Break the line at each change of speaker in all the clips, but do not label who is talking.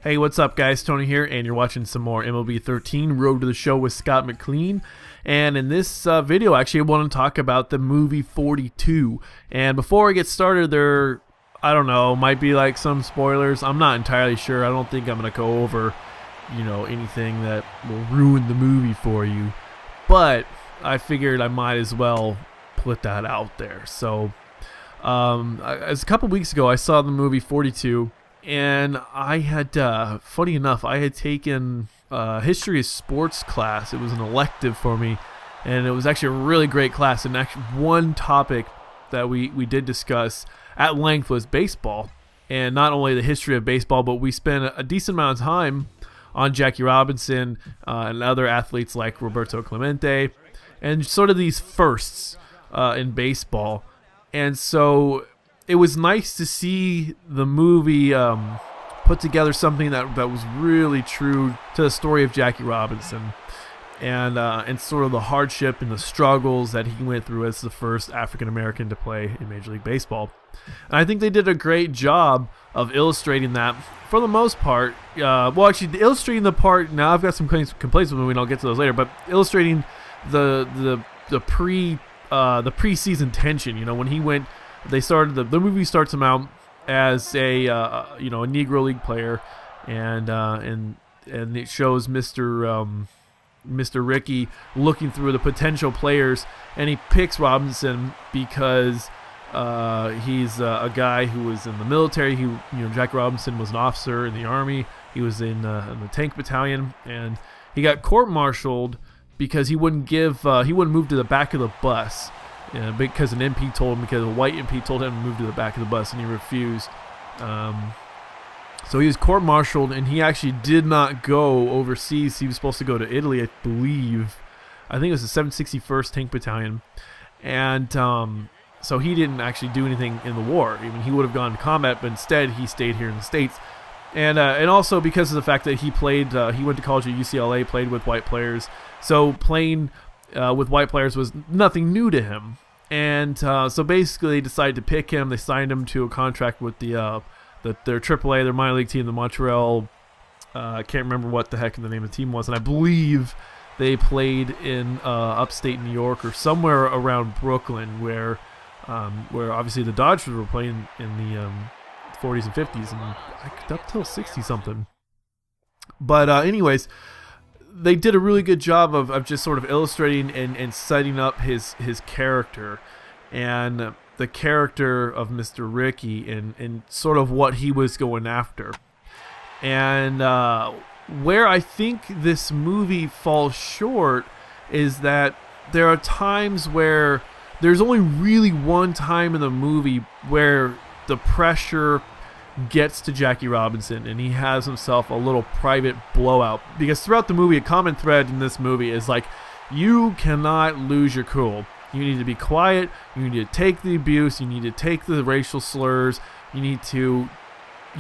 Hey, what's up guys? Tony here, and you're watching some more MLB 13 Road to the Show with Scott McLean. And in this video, actually, I want to talk about the movie 42. And before I get started, I don't know, might be like some spoilers. I'm not entirely sure. I don't think I'm going to go over, anything that will ruin the movie for you. But I figured I might as well put that out there. So, as a couple weeks ago, I saw the movie 42. And I had, funny enough, I had taken history of sports class. It was an elective for me, and it was actually a really great class. And actually, one topic that we did discuss at length was baseball, and not only the history of baseball, but we spent a decent amount of time on Jackie Robinson and other athletes like Roberto Clemente, and sort of these firsts in baseball. And so it was nice to see the movie put together something that was really true to the story of Jackie Robinson, and sort of the hardship and the struggles that he went through as the first African American to play in Major League Baseball. And I think they did a great job of illustrating that for the most part. Well, actually, illustrating the part. Now I've got some complaints with the movie, and I'll get to those later. But illustrating the preseason tension. When he went. They started the movie starts him out as a Negro League player, and it shows Mr. Ricky looking through the potential players, and he picks Robinson because he's a guy who was in the military. Jack Robinson was an officer in the Army. He was in the tank battalion, and he got court-martialed because he wouldn't move to the back of the bus. Because an MP told him, because a white MP told him to move to the back of the bus, and he refused. So he was court-martialed, and he actually did not go overseas. He was supposed to go to Italy, I believe. I think it was the 761st Tank Battalion. And so he didn't actually do anything in the war. I mean, he would have gone to combat, but instead he stayed here in the States. And also because of the fact that he went to college at UCLA, played with white players. So playing with white players was nothing new to him. And so basically they decided to pick him. They signed him to a contract with their AAA, their minor league team, the Montreal. I can't remember what the heck the name of the team was. And I believe they played in upstate New York or somewhere around Brooklyn, where obviously the Dodgers were playing in the 40s and 50s and up till 60-something. But anyways, they did a really good job of just sort of illustrating and setting up his character and the character of Mr. Ricky and sort of what he was going after. And where I think this movie falls short is that there are times where there's only really one time in the movie where the pressure gets to Jackie Robinson and he has himself a little private blowout, because throughout the movie, a common thread in this movie is like, you cannot lose your cool. You need to be quiet, you need to take the abuse, you need to take the racial slurs, you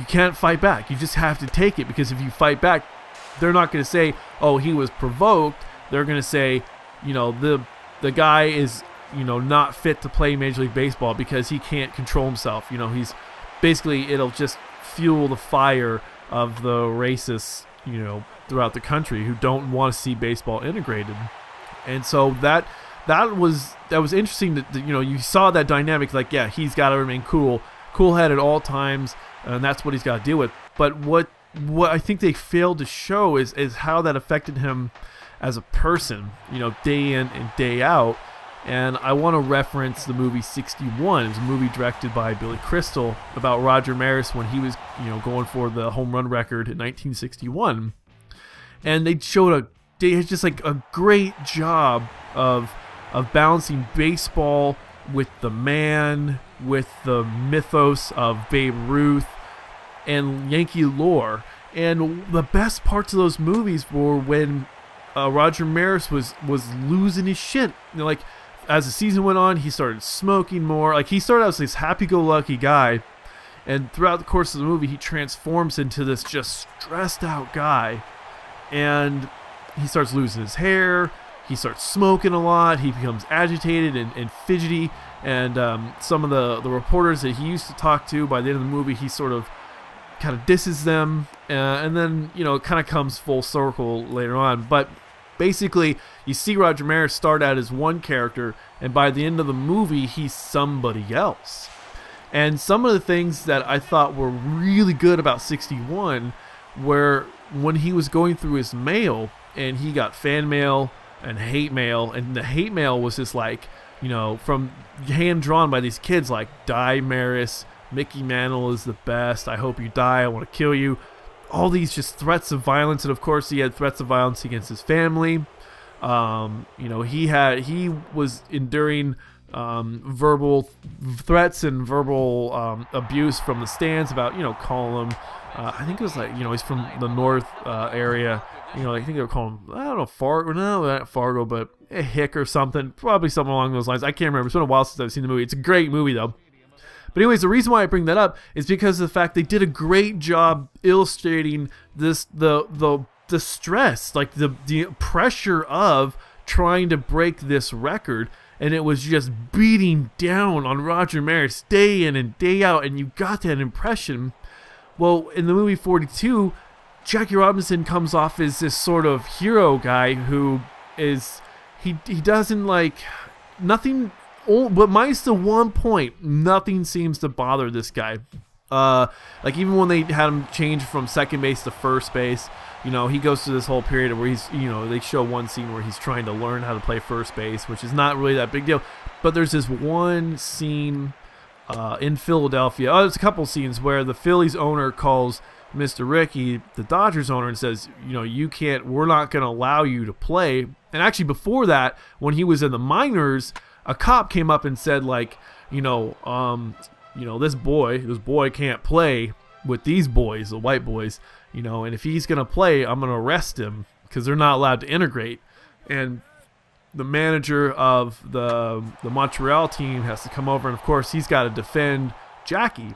can't fight back. You just have to take it, because if you fight back, they're not going to say, oh, he was provoked. They're going to say, the guy is not fit to play Major League Baseball because he can't control himself. He's basically, it'll just fuel the fire of the racists, throughout the country who don't want to see baseball integrated. And so that was interesting that you saw that dynamic. Like, yeah, he's got to remain cool-headed at all times, and that's what he's got to deal with. But what I think they failed to show is how that affected him as a person, day in and day out. And I want to reference the movie 61. It was a movie directed by Billy Crystal about Roger Maris when he was, going for the home run record in 1961. And they showed just like a great job of balancing baseball with the man, with the mythos of Babe Ruth and Yankee lore. And the best parts of those movies were when Roger Maris was losing his shit. Like, as the season went on, he started smoking more. Like, he started out as this happy-go-lucky guy, and throughout the course of the movie, he transforms into this just stressed-out guy, and he starts losing his hair. He starts smoking a lot. He becomes agitated and fidgety, and some of the reporters that he used to talk to, by the end of the movie, he sort of kind of disses them, and then, you know, it kind of comes full circle later on. But basically, you see Roger Maris start out as one character, and by the end of the movie, he's somebody else. And some of the things that I thought were really good about 61 were when he was going through his mail, and he got fan mail and hate mail, and the hate mail was just like, you know, from hand-drawn by these kids, like, die Maris, Mickey Mantle is the best, I hope you die, I want to kill you. All these just threats of violence, and of course he had threats of violence against his family. You know, he was enduring verbal threats and verbal abuse from the stands about, you know, calling him, I think it was like, you know, he's from the north area, you know, I think they were calling him, I don't know, Fargo, no, not Fargo, but a hick or something, probably something along those lines. I can't remember. It's been a while since I've seen the movie. It's a great movie though. But anyways, the reason why I bring that up is because of the fact they did a great job illustrating this, the stress, like the pressure of trying to break this record, and it was just beating down on Roger Maris day in and day out, and you got that impression. Well, in the movie 42, Jackie Robinson comes off as this sort of hero guy who is, he doesn't like, nothing, but minus the one point, nothing seems to bother this guy. Like even when they had him change from second base to first base, you know, he goes through this whole period where he's, you know, they show one scene where he's trying to learn how to play first base, which is not really that big deal. But there's this one scene in Philadelphia. Oh, there's a couple scenes where the Phillies owner calls Mr. Rickey, the Dodgers owner, and says, you know, you can't, we're not going to allow you to play. And actually before that, when he was in the minors, a cop came up and said, like, you know, this boy can't play with these boys, the white boys, you know, and if he's going to play, I'm going to arrest him because they're not allowed to integrate. And the manager of the Montreal team has to come over, and of course he's got to defend Jackie.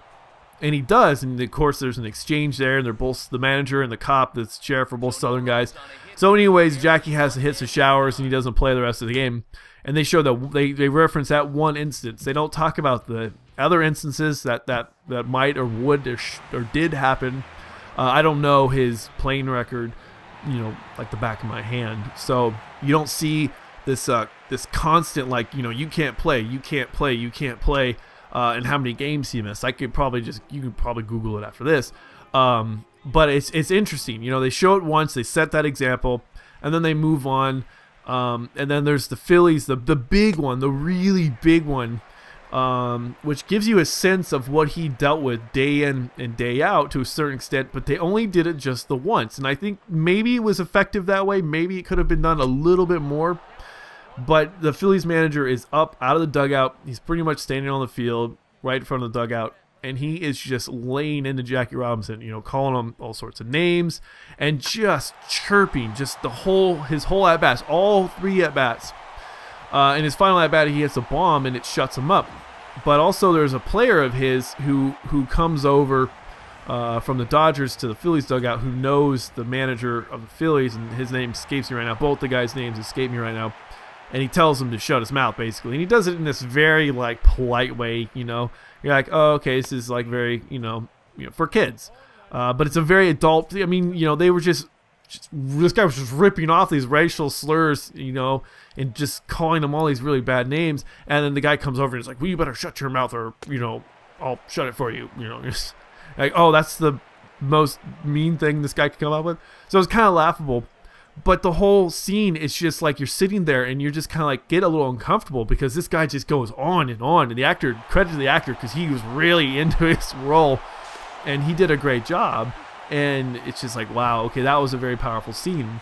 And he does, and of course there's an exchange there, and they're both, the manager and the cop, the sheriff, are both Southern guys. So anyways, Jackie has to hit some showers, and he doesn't play the rest of the game. And they show that they reference that one instance. They don't talk about the other instances that might or would or did happen. I don't know his playing record, you know, like the back of my hand. So you don't see this this constant, like, you know, you can't play, you can't play, you can't play, and how many games he missed. You could probably Google it after this. But it's interesting. You know, they show it once, they set that example, and then they move on. And then there's the Phillies, the big one, the really big one, which gives you a sense of what he dealt with day in and day out to a certain extent, but they only did it just the once. And I think maybe it was effective that way. Maybe it could have been done a little bit more. But the Phillies manager is up out of the dugout. He's pretty much standing on the field right in front of the dugout. And he is just laying into Jackie Robinson, you know, calling him all sorts of names and just chirping, just his whole at-bats, all three at-bats. In his final at-bat, he hits a bomb and it shuts him up. But also there's a player of his who comes over from the Dodgers to the Phillies dugout who knows the manager of the Phillies, and his name escapes me right now. Both the guys' names escape me right now. And he tells him to shut his mouth, basically. And he does it in this very, like, polite way, you know. You're like, oh, okay, this is, like, very, you know for kids. But it's a very adult, I mean, you know, they were just this guy was just ripping off these racial slurs, you know, and just calling them all these really bad names. And then the guy comes over and is like, well, you better shut your mouth or, you know, I'll shut it for you. You know, just like, oh, that's the most mean thing this guy could come up with. So it's kind of laughable. But the whole scene is just like you're sitting there and you're just kind of like get a little uncomfortable because this guy just goes on and on. And the actor, credit to the actor, because he was really into his role and he did a great job. And it's just like, wow, okay, that was a very powerful scene.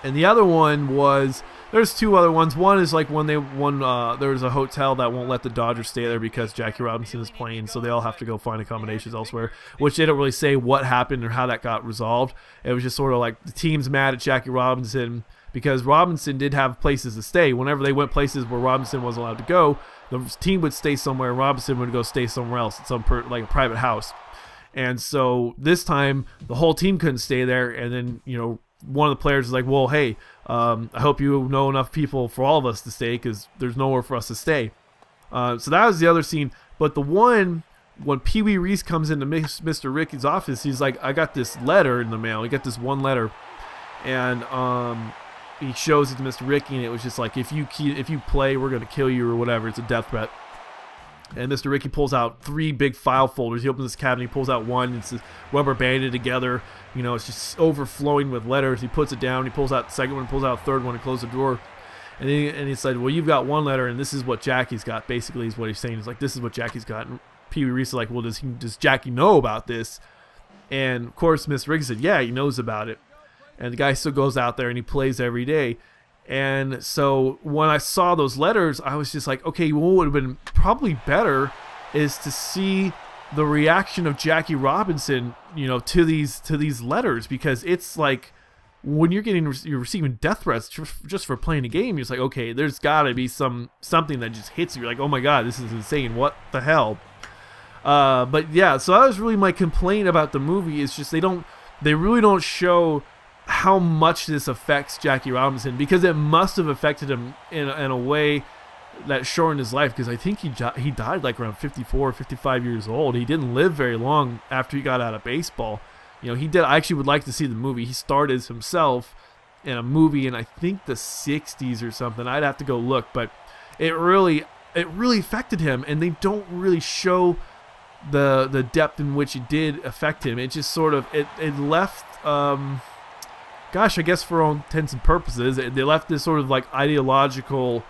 And the other one was, there's two other ones. One is like when there was a hotel that won't let the Dodgers stay there because Jackie Robinson is playing, so they all have to go find accommodations elsewhere, which they don't really say what happened or how that got resolved. It was just sort of like the team's mad at Jackie Robinson because Robinson did have places to stay. Whenever they went places where Robinson wasn't allowed to go, the team would stay somewhere, Robinson would go stay somewhere else at like a private house. And so this time, the whole team couldn't stay there, and then, you know, one of the players is like, well, hey, I hope you know enough people for all of us to stay because there's nowhere for us to stay. So that was the other scene. But the one when Pee Wee Reese comes into Mr. Ricky's office, he's like, I got this letter in the mail. He got this one letter, and he shows it to Mr. Ricky, and it was just like, if you play, we're gonna kill you or whatever. It's a death threat. And Mr. Ricky pulls out 3 big file folders. He opens this cabinet, he pulls out one, it's rubber banded together. You know, it's just overflowing with letters. He puts it down, he pulls out the second one, pulls out the third one, and closes the drawer. And he said, well, you've got one letter, and this is what Jackie's got, basically is what he's saying. He's like, this is what Jackie's got. And Pee Wee Reese is like, well, does Jackie know about this? And, of course, Mr. Ricky said, yeah, he knows about it. And the guy still goes out there, and he plays every day. And so when I saw those letters, I was just like, okay, what would have been probably better is to see the reaction of Jackie Robinson, you know, to these letters, because it's like when you're receiving death threats just for playing a game, you're just like, okay, there's got to be something that just hits you. You're like, oh my god, this is insane. What the hell? But yeah, so that was really my complaint about the movie. Is just they really don't show how much this affects Jackie Robinson, because it must have affected him in a way that shortened his life, because I think he died like around 54 or 55 years old. He didn't live very long after he got out of baseball. You know, he did. I actually would like to see the movie. He starred as himself in a movie in, I think, the 60s or something. I'd have to go look, but it really affected him, and they don't really show the depth in which it did affect him. It just sort of it left gosh, I guess for all intents and purposes, they left this sort of like ideological,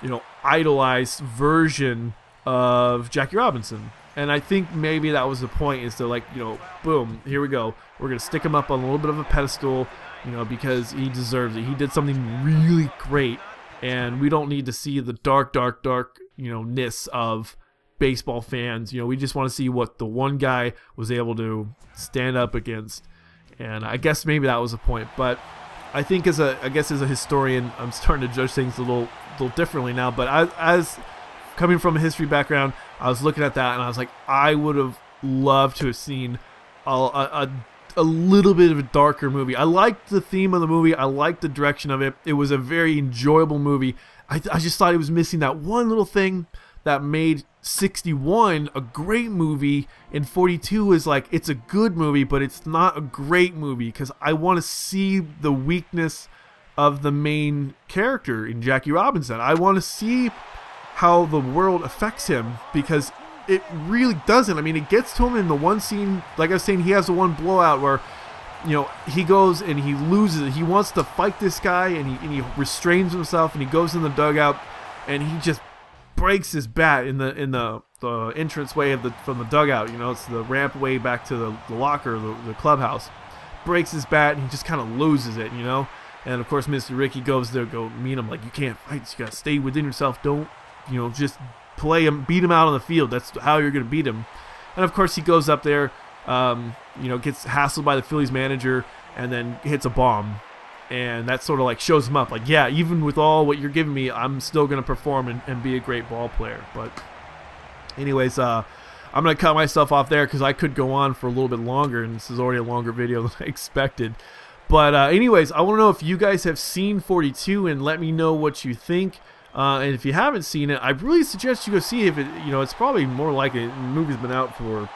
you know, idolized version of Jackie Robinson. And I think maybe that was the point, is to, like, you know, boom, here we go. We're going to stick him up on a little bit of a pedestal, you know, because he deserves it. He did something really great, and we don't need to see the dark, you know, ness of baseball fans. You know, we just want to see what the one guy was able to stand up against. And I guess maybe that was the point. But I think as a historian, I'm starting to judge things a little differently now. But as coming from a history background, I was looking at that and I was like, I would have loved to have seen a little bit of a darker movie. I liked the theme of the movie. I liked the direction of it. It was a very enjoyable movie. I just thought it was missing that one little thing that made 61 a great movie, and 42 is like, it's a good movie, but it's not a great movie, because I want to see the weakness of the main character in Jackie Robinson. I want to see how the world affects him, because it really doesn't. I mean, it gets to him in the one scene, like I was saying, he has the one blowout where, you know, he goes and he loses it. He wants to fight this guy, and he restrains himself, and he goes in the dugout, and he just breaks his bat in the entrance way from the dugout. You know, it's the ramp way back to the locker, the clubhouse. Breaks his bat, and he just kind of loses it, you know. And of course, Mr. Ricky goes there, go meet him, like, you can't fight, you gotta stay within yourself. Don't, you know, just play him, beat him out on the field. That's how you're gonna beat him. And of course, he goes up there, you know, gets hassled by the Phillies manager, and then hits a bomb. And that sort of like shows him up, like, yeah, even with all what you're giving me, I'm still going to perform and be a great ball player. But anyways, I'm going to cut myself off there, because I could go on for a little bit longer, and this is already a longer video than I expected. But anyways, I want to know if you guys have seen 42, and let me know what you think. And if you haven't seen it, I really suggest you go see it. If it, you know, it's probably more likely. The movie's been out for a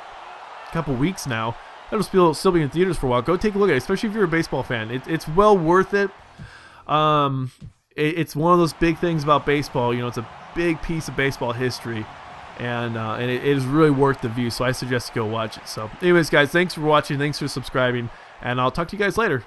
couple weeks now. It'll still be in theaters for a while. Go take a look at it, especially if you're a baseball fan. It's well worth it. It's one of those big things about baseball. You know, it's a big piece of baseball history, and it is really worth the view. So I suggest you go watch it. So anyways, guys, thanks for watching. Thanks for subscribing, and I'll talk to you guys later.